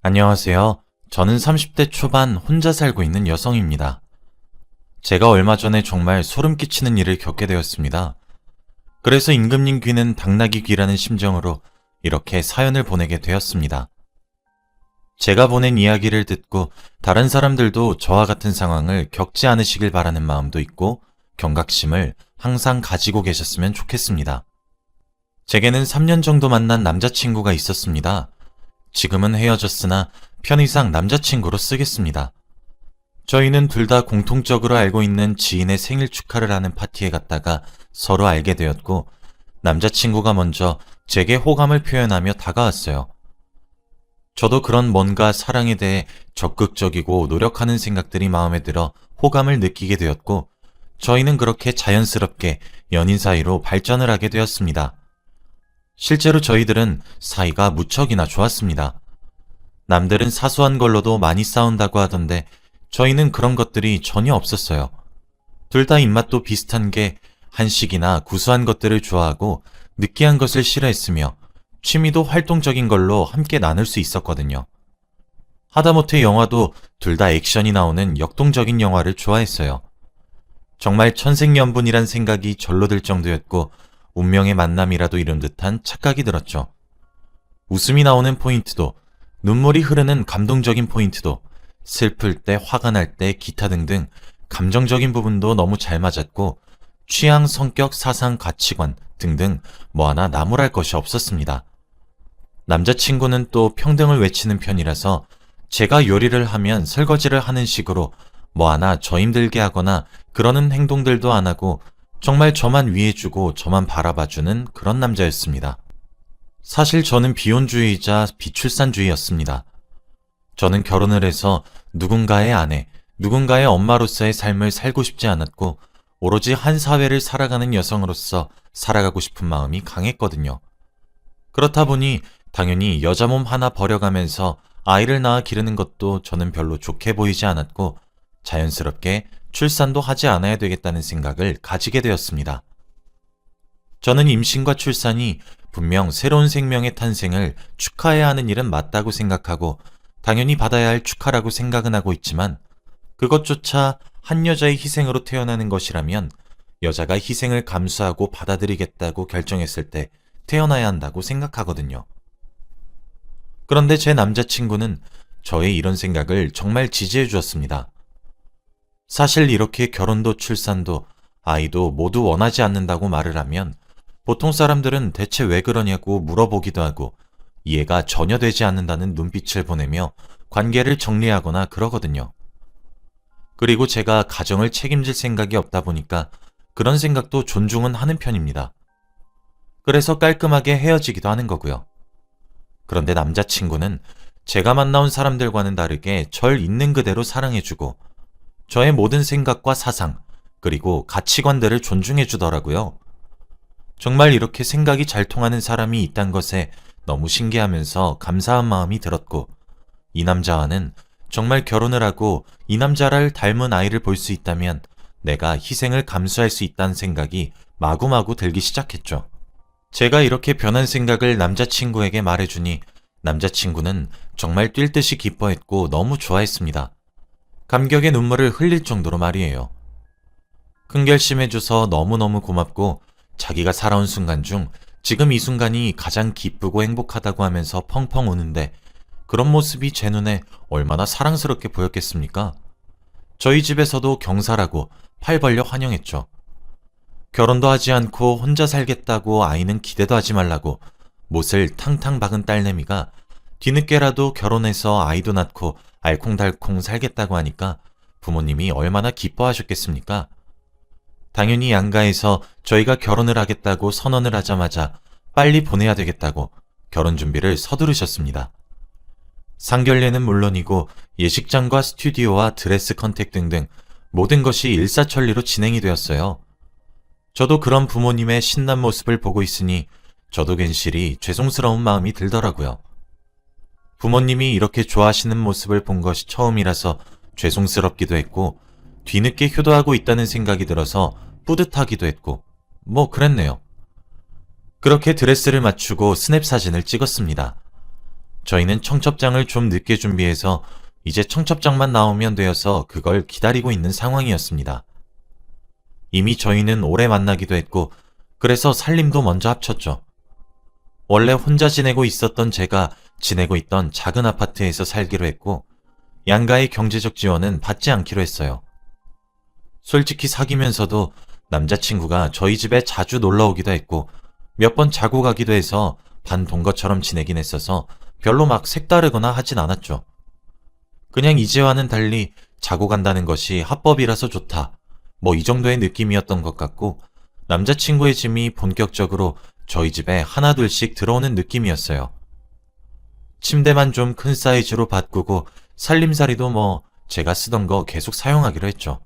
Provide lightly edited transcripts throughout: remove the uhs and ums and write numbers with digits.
안녕하세요. 저는 30대 초반 혼자 살고 있는 여성입니다. 제가 얼마 전에 정말 소름 끼치는 일을 겪게 되었습니다. 그래서 임금님 귀는 당나귀 귀라는 심정으로 이렇게 사연을 보내게 되었습니다. 제가 보낸 이야기를 듣고 다른 사람들도 저와 같은 상황을 겪지 않으시길 바라는 마음도 있고 경각심을 항상 가지고 계셨으면 좋겠습니다. 제게는 3년 정도 만난 남자친구가 있었습니다. 지금은 헤어졌으나 편의상 남자친구로 쓰겠습니다. 저희는 둘 다 공통적으로 알고 있는 지인의 생일 축하를 하는 파티에 갔다가 서로 알게 되었고 남자친구가 먼저 제게 호감을 표현하며 다가왔어요. 저도 그런 뭔가 사랑에 대해 적극적이고 노력하는 생각들이 마음에 들어 호감을 느끼게 되었고 저희는 그렇게 자연스럽게 연인 사이로 발전을 하게 되었습니다. 실제로 저희들은 사이가 무척이나 좋았습니다. 남들은 사소한 걸로도 많이 싸운다고 하던데 저희는 그런 것들이 전혀 없었어요. 둘 다 입맛도 비슷한 게 한식이나 구수한 것들을 좋아하고 느끼한 것을 싫어했으며 취미도 활동적인 걸로 함께 나눌 수 있었거든요. 하다못해 영화도 둘 다 액션이 나오는 역동적인 영화를 좋아했어요. 정말 천생연분이란 생각이 절로 들 정도였고 운명의 만남이라도 이룬 듯한 착각이 들었죠. 웃음이 나오는 포인트도, 눈물이 흐르는 감동적인 포인트도, 슬플 때, 화가 날 때, 기타 등등 감정적인 부분도 너무 잘 맞았고 취향, 성격, 사상, 가치관 등등 뭐 하나 나무랄 것이 없었습니다. 남자친구는 또 평등을 외치는 편이라서 제가 요리를 하면 설거지를 하는 식으로 뭐 하나 저 힘들게 하거나 그러는 행동들도 안 하고 정말 저만 위해주고 저만 바라봐주는 그런 남자였습니다. 사실 저는 비혼주의이자 비출산주의였습니다. 저는 결혼을 해서 누군가의 아내, 누군가의 엄마로서의 삶을 살고 싶지 않았고 오로지 한 사회를 살아가는 여성으로서 살아가고 싶은 마음이 강했거든요. 그렇다 보니 당연히 여자 몸 하나 버려가면서 아이를 낳아 기르는 것도 저는 별로 좋게 보이지 않았고 자연스럽게 출산도 하지 않아야 되겠다는 생각을 가지게 되었습니다. 저는 임신과 출산이 분명 새로운 생명의 탄생을 축하해야 하는 일은 맞다고 생각하고 당연히 받아야 할 축하라고 생각은 하고 있지만 그것조차 한 여자의 희생으로 태어나는 것이라면 여자가 희생을 감수하고 받아들이겠다고 결정했을 때 태어나야 한다고 생각하거든요. 그런데 제 남자친구는 저의 이런 생각을 정말 지지해 주었습니다. 사실 이렇게 결혼도 출산도 아이도 모두 원하지 않는다고 말을 하면 보통 사람들은 대체 왜 그러냐고 물어보기도 하고 이해가 전혀 되지 않는다는 눈빛을 보내며 관계를 정리하거나 그러거든요. 그리고 제가 가정을 책임질 생각이 없다 보니까 그런 생각도 존중은 하는 편입니다. 그래서 깔끔하게 헤어지기도 하는 거고요. 그런데 남자친구는 제가 만나온 사람들과는 다르게 절 있는 그대로 사랑해주고 저의 모든 생각과 사상, 그리고 가치관들을 존중해 주더라고요. 정말 이렇게 생각이 잘 통하는 사람이 있단 것에 너무 신기하면서 감사한 마음이 들었고, 이 남자와는 정말 결혼을 하고 이 남자를 닮은 아이를 볼 수 있다면 내가 희생을 감수할 수 있다는 생각이 마구마구 들기 시작했죠. 제가 이렇게 변한 생각을 남자친구에게 말해주니 남자친구는 정말 뛸 듯이 기뻐했고 너무 좋아했습니다. 감격의 눈물을 흘릴 정도로 말이에요. 큰 결심해줘서 너무너무 고맙고 자기가 살아온 순간 중 지금 이 순간이 가장 기쁘고 행복하다고 하면서 펑펑 우는데 그런 모습이 제 눈에 얼마나 사랑스럽게 보였겠습니까? 저희 집에서도 경사라고 팔 벌려 환영했죠. 결혼도 하지 않고 혼자 살겠다고 아이는 기대도 하지 말라고 못을 탕탕 박은 딸내미가 뒤늦게라도 결혼해서 아이도 낳고 알콩달콩 살겠다고 하니까 부모님이 얼마나 기뻐하셨겠습니까? 당연히 양가에서 저희가 결혼을 하겠다고 선언을 하자마자 빨리 보내야 되겠다고 결혼 준비를 서두르셨습니다. 상견례는 물론이고 예식장과 스튜디오와 드레스 컨택 등등 모든 것이 일사천리로 진행이 되었어요. 저도 그런 부모님의 신난 모습을 보고 있으니 저도 괜시리 죄송스러운 마음이 들더라고요. 부모님이 이렇게 좋아하시는 모습을 본 것이 처음이라서 죄송스럽기도 했고 뒤늦게 효도하고 있다는 생각이 들어서 뿌듯하기도 했고 뭐 그랬네요. 그렇게 드레스를 맞추고 스냅 사진을 찍었습니다. 저희는 청첩장을 좀 늦게 준비해서 이제 청첩장만 나오면 되어서 그걸 기다리고 있는 상황이었습니다. 이미 저희는 오래 만나기도 했고 그래서 살림도 먼저 합쳤죠. 원래 혼자 지내고 있었던 제가 지내고 있던 작은 아파트에서 살기로 했고 양가의 경제적 지원은 받지 않기로 했어요. 솔직히 사귀면서도 남자친구가 저희 집에 자주 놀러 오기도 했고 몇 번 자고 가기도 해서 반동거처럼 지내긴 했어서 별로 막 색다르거나 하진 않았죠. 그냥 이제와는 달리 자고 간다는 것이 합법이라서 좋다. 뭐 이 정도의 느낌이었던 것 같고 남자친구의 짐이 본격적으로 저희 집에 하나둘씩 들어오는 느낌이었어요. 침대만 좀 큰 사이즈로 바꾸고 살림살이도 뭐 제가 쓰던 거 계속 사용하기로 했죠.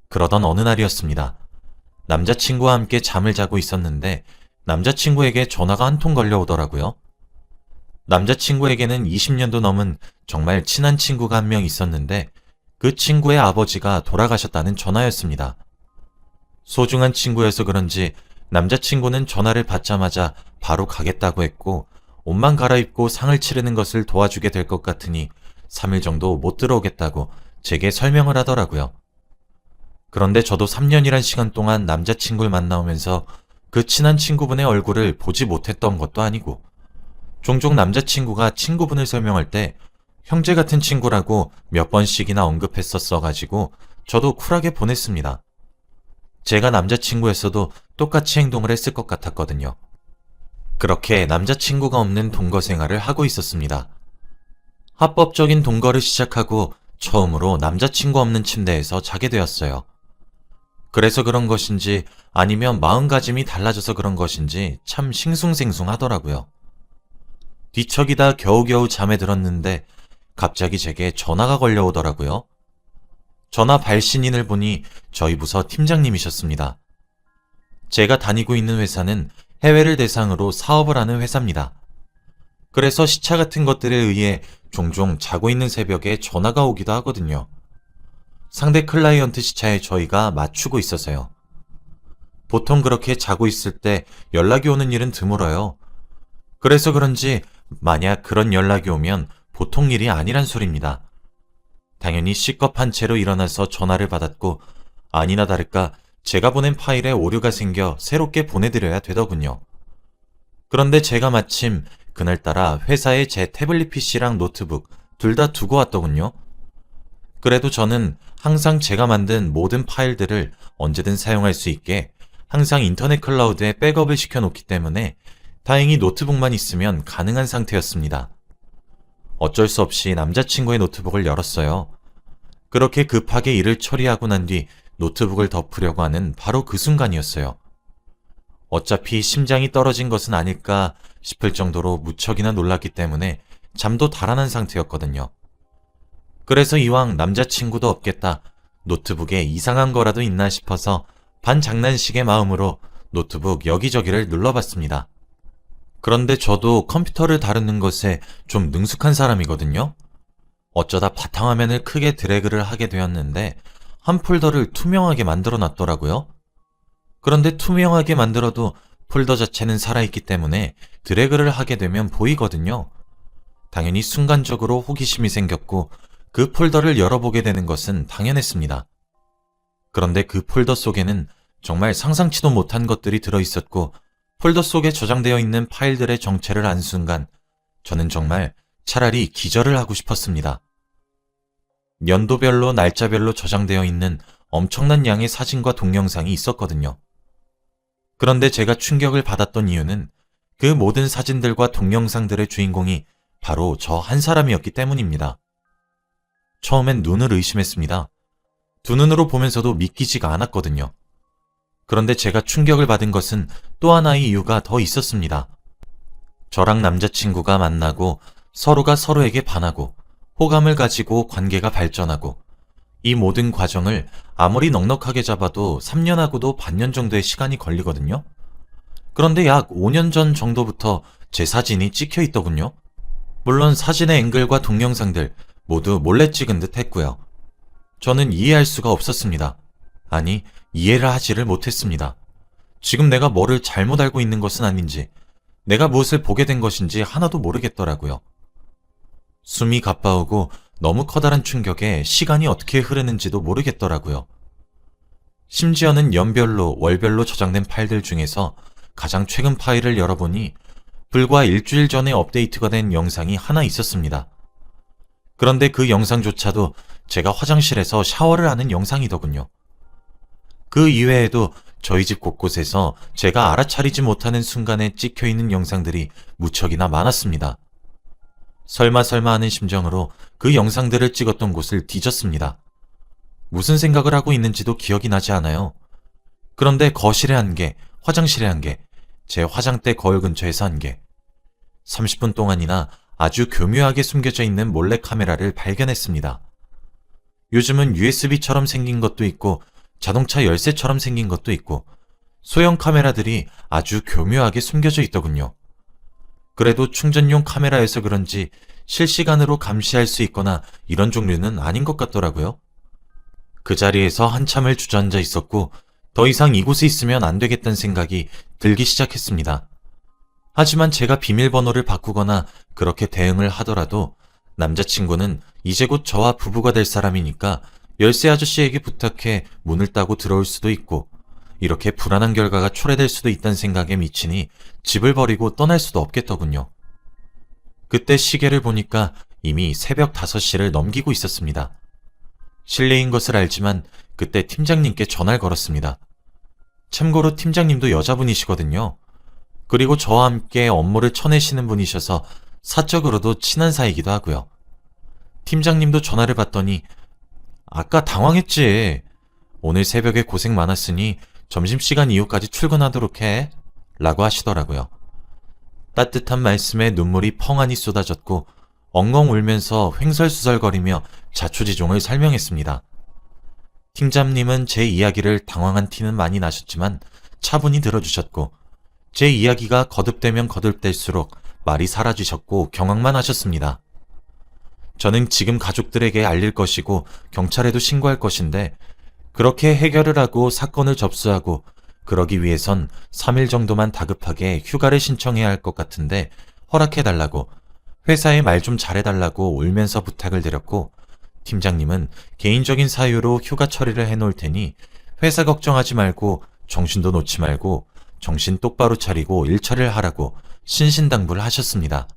그러던 어느 날이었습니다. 남자친구와 함께 잠을 자고 있었는데 남자친구에게 전화가 한 통 걸려오더라고요. 남자친구에게는 20년도 넘은 정말 친한 친구가 한 명 있었는데 그 친구의 아버지가 돌아가셨다는 전화였습니다. 소중한 친구여서 그런지 남자친구는 전화를 받자마자 바로 가겠다고 했고 옷만 갈아입고 상을 치르는 것을 도와주게 될 것 같으니 3일 정도 못 들어오겠다고 제게 설명을 하더라고요. 그런데 저도 3년이란 시간 동안 남자친구를 만나오면서 그 친한 친구분의 얼굴을 보지 못했던 것도 아니고 종종 남자친구가 친구분을 설명할 때 형제 같은 친구라고 몇 번씩이나 언급했었어가지고 저도 쿨하게 보냈습니다. 제가 남자친구였어도 똑같이 행동을 했을 것 같았거든요. 그렇게 남자친구가 없는 동거 생활을 하고 있었습니다. 합법적인 동거를 시작하고 처음으로 남자친구 없는 침대에서 자게 되었어요. 그래서 그런 것인지 아니면 마음가짐이 달라져서 그런 것인지 참 싱숭생숭하더라고요. 뒤척이다 겨우겨우 잠에 들었는데 갑자기 제게 전화가 걸려오더라고요. 전화 발신인을 보니 저희 부서 팀장님이셨습니다. 제가 다니고 있는 회사는 해외를 대상으로 사업을 하는 회사입니다. 그래서 시차 같은 것들에 의해 종종 자고 있는 새벽에 전화가 오기도 하거든요. 상대 클라이언트 시차에 저희가 맞추고 있어서요. 보통 그렇게 자고 있을 때 연락이 오는 일은 드물어요. 그래서 그런지 만약 그런 연락이 오면 보통 일이 아니란 소리입니다. 당연히 시겁한 채로 일어나서 전화를 받았고 아니나 다를까 제가 보낸 파일에 오류가 생겨 새롭게 보내드려야 되더군요. 그런데 제가 마침 그날따라 회사에 제 태블릿 PC랑 노트북 둘 다 두고 왔더군요. 그래도 저는 항상 제가 만든 모든 파일들을 언제든 사용할 수 있게 항상 인터넷 클라우드에 백업을 시켜놓기 때문에 다행히 노트북만 있으면 가능한 상태였습니다. 어쩔 수 없이 남자친구의 노트북을 열었어요. 그렇게 급하게 일을 처리하고 난 뒤 노트북을 덮으려고 하는 바로 그 순간이었어요. 어차피 심장이 떨어진 것은 아닐까 싶을 정도로 무척이나 놀랐기 때문에 잠도 달아난 상태였거든요. 그래서 이왕 남자친구도 없겠다, 노트북에 이상한 거라도 있나 싶어서 반장난식의 마음으로 노트북 여기저기를 눌러봤습니다. 그런데 저도 컴퓨터를 다루는 것에 좀 능숙한 사람이거든요. 어쩌다 바탕화면을 크게 드래그를 하게 되었는데 한 폴더를 투명하게 만들어 놨더라고요. 그런데 투명하게 만들어도 폴더 자체는 살아있기 때문에 드래그를 하게 되면 보이거든요. 당연히 순간적으로 호기심이 생겼고 그 폴더를 열어보게 되는 것은 당연했습니다. 그런데 그 폴더 속에는 정말 상상치도 못한 것들이 들어있었고 폴더 속에 저장되어 있는 파일들의 정체를 안 순간 저는 정말 차라리 기절을 하고 싶었습니다. 연도별로 날짜별로 저장되어 있는 엄청난 양의 사진과 동영상이 있었거든요. 그런데 제가 충격을 받았던 이유는 그 모든 사진들과 동영상들의 주인공이 바로 저 한 사람이었기 때문입니다. 처음엔 눈을 의심했습니다. 두 눈으로 보면서도 믿기지가 않았거든요. 그런데 제가 충격을 받은 것은 또 하나의 이유가 더 있었습니다. 저랑 남자친구가 만나고 서로가 서로에게 반하고 호감을 가지고 관계가 발전하고 이 모든 과정을 아무리 넉넉하게 잡아도 3년하고도 반년 정도의 시간이 걸리거든요. 그런데 약 5년 전 정도부터 제 사진이 찍혀 있더군요. 물론 사진의 앵글과 동영상들 모두 몰래 찍은 듯 했고요. 저는 이해할 수가 없었습니다. 아니, 이해를 하지를 못했습니다. 지금 내가 뭐를 잘못 알고 있는 것은 아닌지, 내가 무엇을 보게 된 것인지 하나도 모르겠더라고요. 숨이 가빠오고 너무 커다란 충격에 시간이 어떻게 흐르는지도 모르겠더라고요. 심지어는 연별로, 월별로 저장된 파일들 중에서 가장 최근 파일을 열어보니 불과 일주일 전에 업데이트가 된 영상이 하나 있었습니다. 그런데 그 영상조차도 제가 화장실에서 샤워를 하는 영상이더군요. 그 이외에도 저희 집 곳곳에서 제가 알아차리지 못하는 순간에 찍혀있는 영상들이 무척이나 많았습니다. 설마 하는 심정으로 그 영상들을 찍었던 곳을 뒤졌습니다. 무슨 생각을 하고 있는지도 기억이 나지 않아요. 그런데 거실에 한 개, 화장실에 한 개, 제 화장대 거울 근처에서 한 개, 30분 동안이나 아주 교묘하게 숨겨져 있는 몰래카메라를 발견했습니다. 요즘은 USB처럼 생긴 것도 있고 자동차 열쇠처럼 생긴 것도 있고 소형 카메라들이 아주 교묘하게 숨겨져 있더군요. 그래도 충전용 카메라여서 그런지 실시간으로 감시할 수 있거나 이런 종류는 아닌 것 같더라고요. 그 자리에서 한참을 주저앉아 있었고 더 이상 이곳에 있으면 안 되겠다는 생각이 들기 시작했습니다. 하지만 제가 비밀번호를 바꾸거나 그렇게 대응을 하더라도 남자친구는 이제 곧 저와 부부가 될 사람이니까 열쇠 아저씨에게 부탁해 문을 따고 들어올 수도 있고 이렇게 불안한 결과가 초래될 수도 있다는 생각에 미치니 집을 버리고 떠날 수도 없겠더군요. 그때 시계를 보니까 이미 새벽 5시를 넘기고 있었습니다. 실례인 것을 알지만 그때 팀장님께 전화를 걸었습니다. 참고로 팀장님도 여자분이시거든요. 그리고 저와 함께 업무를 쳐내시는 분이셔서 사적으로도 친한 사이이기도 하고요. 팀장님도 전화를 받더니 아까 당황했지. 오늘 새벽에 고생 많았으니 점심시간 이후까지 출근하도록 해. 라고 하시더라고요. 따뜻한 말씀에 눈물이 펑하니 쏟아졌고 엉엉 울면서 횡설수설거리며 자초지종을 설명했습니다. 팀장님은 제 이야기를 당황한 티는 많이 나셨지만 차분히 들어주셨고 제 이야기가 거듭되면 거듭될수록 말이 사라지셨고 경악만 하셨습니다. 저는 지금 가족들에게 알릴 것이고 경찰에도 신고할 것인데 그렇게 해결을 하고 사건을 접수하고 그러기 위해선 3일 정도만 다급하게 휴가를 신청해야 할 것 같은데 허락해달라고 회사에 말 좀 잘해달라고 울면서 부탁을 드렸고 팀장님은 개인적인 사유로 휴가 처리를 해놓을 테니 회사 걱정하지 말고 정신도 놓지 말고 정신 똑바로 차리고 일 처리를 하라고 신신당부를 하셨습니다.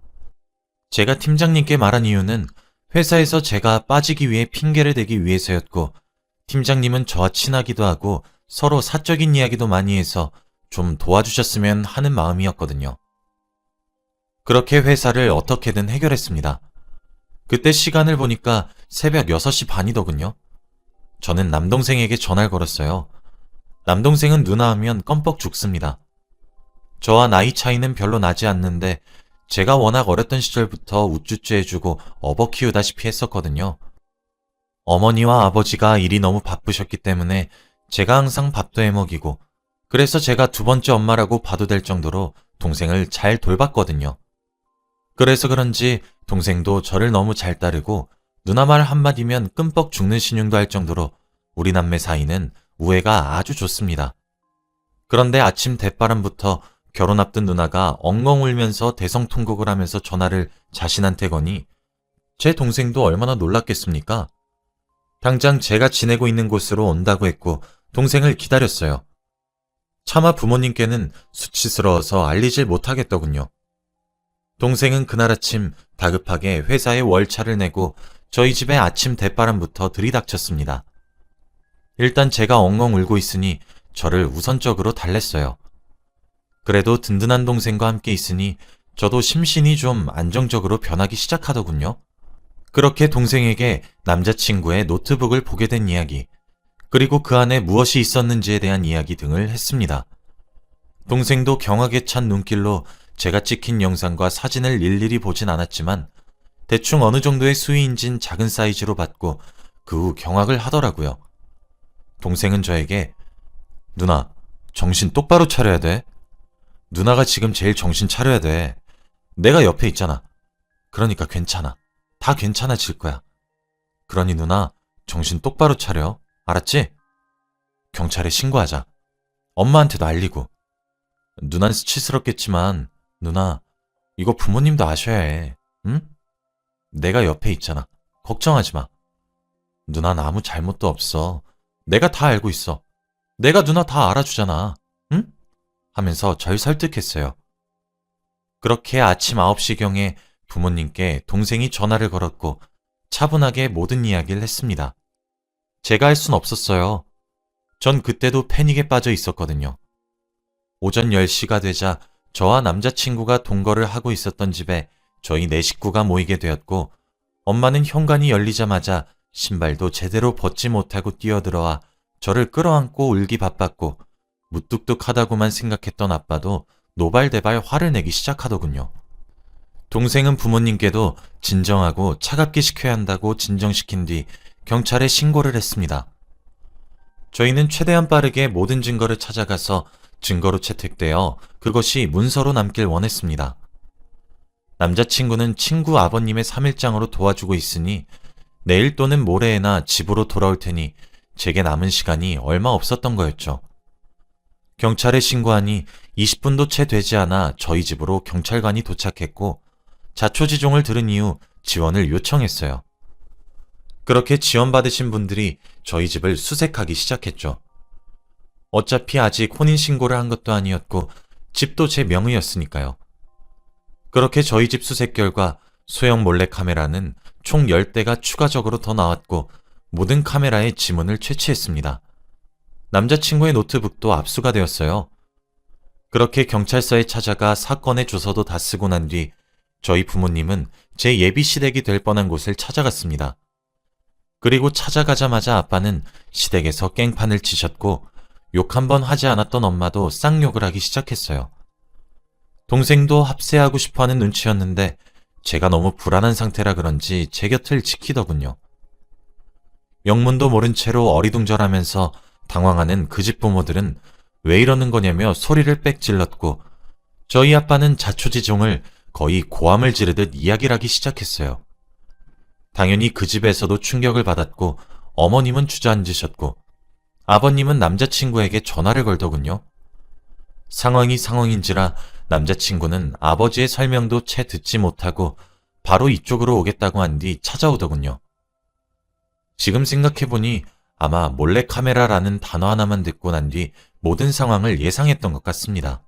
제가 팀장님께 말한 이유는 회사에서 제가 빠지기 위해 핑계를 대기 위해서였고 팀장님은 저와 친하기도 하고 서로 사적인 이야기도 많이 해서 좀 도와주셨으면 하는 마음이었거든요. 그렇게 회사를 어떻게든 해결했습니다. 그때 시간을 보니까 새벽 6시 반이더군요. 저는 남동생에게 전화를 걸었어요. 남동생은 누나 하면 껌뻑 죽습니다. 저와 나이 차이는 별로 나지 않는데 제가 워낙 어렸던 시절부터 우쭈쭈 해주고 업어 키우다시피 했었거든요. 어머니와 아버지가 일이 너무 바쁘셨기 때문에 제가 항상 밥도 해먹이고 그래서 제가 두 번째 엄마라고 봐도 될 정도로 동생을 잘 돌봤거든요. 그래서 그런지 동생도 저를 너무 잘 따르고 누나 말 한마디면 끔뻑 죽는 신용도 할 정도로 우리 남매 사이는 우애가 아주 좋습니다. 그런데 아침 대바람부터 결혼 앞둔 누나가 엉엉 울면서 대성통곡을 하면서 전화를 자신한테 거니 제 동생도 얼마나 놀랐겠습니까? 당장 제가 지내고 있는 곳으로 온다고 했고 동생을 기다렸어요. 차마 부모님께는 수치스러워서 알리질 못하겠더군요. 동생은 그날 아침 다급하게 회사에 월차를 내고 저희 집에 아침 대바람부터 들이닥쳤습니다. 일단 제가 엉엉 울고 있으니 저를 우선적으로 달랬어요. 그래도 든든한 동생과 함께 있으니 저도 심신이 좀 안정적으로 변하기 시작하더군요. 그렇게 동생에게 남자친구의 노트북을 보게 된 이야기, 그리고 그 안에 무엇이 있었는지에 대한 이야기 등을 했습니다. 동생도 경악에 찬 눈길로 제가 찍힌 영상과 사진을 일일이 보진 않았지만 대충 어느 정도의 수위인진 작은 사이즈로 봤고 그 후 경악을 하더라고요. 동생은 저에게 누나, 정신 똑바로 차려야 돼. 누나가 지금 제일 정신 차려야 돼. 내가 옆에 있잖아. 그러니까 괜찮아. 다 괜찮아질 거야. 그러니 누나, 정신 똑바로 차려. 알았지? 경찰에 신고하자. 엄마한테도 알리고. 누난 수치스럽겠지만 누나, 이거 부모님도 아셔야 해. 응? 내가 옆에 있잖아. 걱정하지 마. 누나는 아무 잘못도 없어. 내가 다 알고 있어. 내가 누나 다 알아주잖아. 응? 하면서 절 설득했어요. 그렇게 아침 9시경에 부모님께 동생이 전화를 걸었고 차분하게 모든 이야기를 했습니다. 제가 할 순 없었어요. 전 그때도 패닉에 빠져 있었거든요. 오전 10시가 되자 저와 남자친구가 동거를 하고 있었던 집에 저희 네 식구가 모이게 되었고 엄마는 현관이 열리자마자 신발도 제대로 벗지 못하고 뛰어들어와 저를 끌어안고 울기 바빴고 무뚝뚝하다고만 생각했던 아빠도 노발대발 화를 내기 시작하더군요. 동생은 부모님께도 진정하고 차갑게 식혀야 한다고 진정시킨 뒤 경찰에 신고를 했습니다. 저희는 최대한 빠르게 모든 증거를 찾아가서 증거로 채택되어 그것이 문서로 남길 원했습니다. 남자친구는 친구 아버님의 3일장으로 도와주고 있으니 내일 또는 모레에나 집으로 돌아올 테니 제게 남은 시간이 얼마 없었던 거였죠. 경찰에 신고하니 20분도 채 되지 않아 저희 집으로 경찰관이 도착했고 자초지종을 들은 이후 지원을 요청했어요. 그렇게 지원받으신 분들이 저희 집을 수색하기 시작했죠. 어차피 아직 혼인신고를 한 것도 아니었고 집도 제 명의였으니까요. 그렇게 저희 집 수색 결과 소형 몰래카메라는 총 10대가 추가적으로 더 나왔고 모든 카메라에 지문을 채취했습니다. 남자친구의 노트북도 압수가 되었어요. 그렇게 경찰서에 찾아가 사건의 주소도 다 쓰고 난 뒤 저희 부모님은 제 예비 시댁이 될 뻔한 곳을 찾아갔습니다. 그리고 찾아가자마자 아빠는 시댁에서 깽판을 치셨고 욕 한 번 하지 않았던 엄마도 쌍욕을 하기 시작했어요. 동생도 합세하고 싶어하는 눈치였는데 제가 너무 불안한 상태라 그런지 제 곁을 지키더군요. 영문도 모른 채로 어리둥절하면서 당황하는 그 집 부모들은 왜 이러는 거냐며 소리를 빽 질렀고 저희 아빠는 자초지종을 거의 고함을 지르듯 이야기를 하기 시작했어요. 당연히 그 집에서도 충격을 받았고 어머님은 주저앉으셨고 아버님은 남자친구에게 전화를 걸더군요. 상황이 상황인지라 남자친구는 아버지의 설명도 채 듣지 못하고 바로 이쪽으로 오겠다고 한 뒤 찾아오더군요. 지금 생각해보니 아마 몰래카메라라는 단어 하나만 듣고 난 뒤 모든 상황을 예상했던 것 같습니다.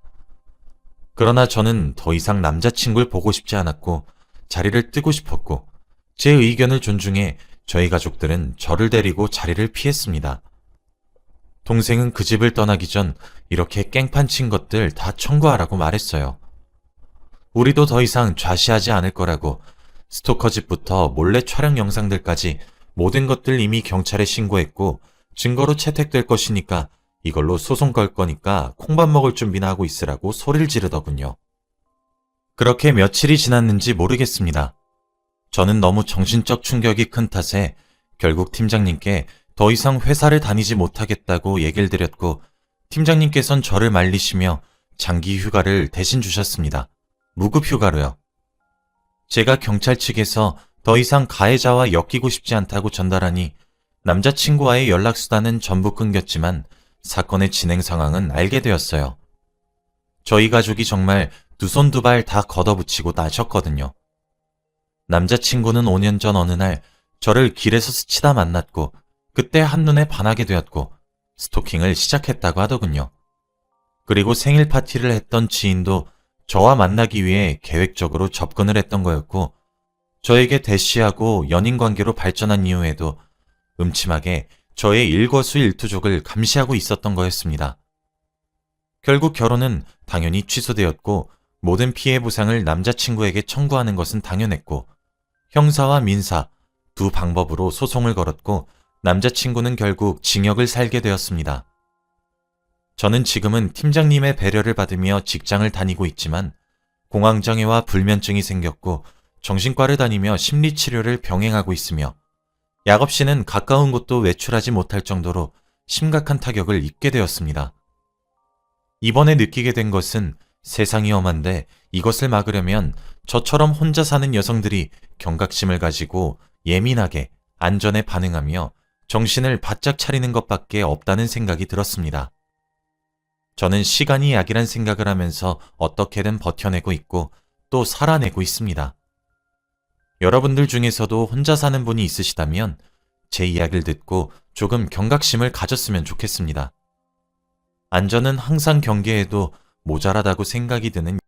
그러나 저는 더 이상 남자친구를 보고 싶지 않았고 자리를 뜨고 싶었고 제 의견을 존중해 저희 가족들은 저를 데리고 자리를 피했습니다. 동생은 그 집을 떠나기 전 이렇게 깽판 친 것들 다 청구하라고 말했어요. 우리도 더 이상 좌시하지 않을 거라고 스토커 집부터 몰래 촬영 영상들까지 모든 것들 이미 경찰에 신고했고 증거로 채택될 것이니까 이걸로 소송 걸 거니까 콩밥 먹을 준비나 하고 있으라고 소리를 지르더군요. 그렇게 며칠이 지났는지 모르겠습니다. 저는 너무 정신적 충격이 큰 탓에 결국 팀장님께 더 이상 회사를 다니지 못하겠다고 얘기를 드렸고 팀장님께선 저를 말리시며 장기 휴가를 대신 주셨습니다. 무급 휴가로요. 제가 경찰 측에서 더 이상 가해자와 엮이고 싶지 않다고 전달하니 남자친구와의 연락수단은 전부 끊겼지만 사건의 진행 상황은 알게 되었어요. 저희 가족이 정말 두 손 두 발 다 걷어붙이고 나셨거든요. 남자친구는 5년 전 어느 날 저를 길에서 스치다 만났고 그때 한눈에 반하게 되었고 스토킹을 시작했다고 하더군요. 그리고 생일 파티를 했던 지인도 저와 만나기 위해 계획적으로 접근을 했던 거였고 저에게 대시하고 연인 관계로 발전한 이후에도 음침하게 저의 일거수일투족을 감시하고 있었던 거였습니다. 결국 결혼은 당연히 취소되었고 모든 피해 보상을 남자친구에게 청구하는 것은 당연했고 형사와 민사 두 방법으로 소송을 걸었고 남자친구는 결국 징역을 살게 되었습니다. 저는 지금은 팀장님의 배려를 받으며 직장을 다니고 있지만 공황장애와 불면증이 생겼고 정신과를 다니며 심리치료를 병행하고 있으며 약 없이는 가까운 곳도 외출하지 못할 정도로 심각한 타격을 입게 되었습니다. 이번에 느끼게 된 것은 세상이 험한데 이것을 막으려면 저처럼 혼자 사는 여성들이 경각심을 가지고 예민하게 안전에 반응하며 정신을 바짝 차리는 것밖에 없다는 생각이 들었습니다. 저는 시간이 약이란 생각을 하면서 어떻게든 버텨내고 있고 또 살아내고 있습니다. 여러분들 중에서도 혼자 사는 분이 있으시다면 제 이야기를 듣고 조금 경각심을 가졌으면 좋겠습니다. 안전은 항상 경계해도 모자라다고 생각이 드는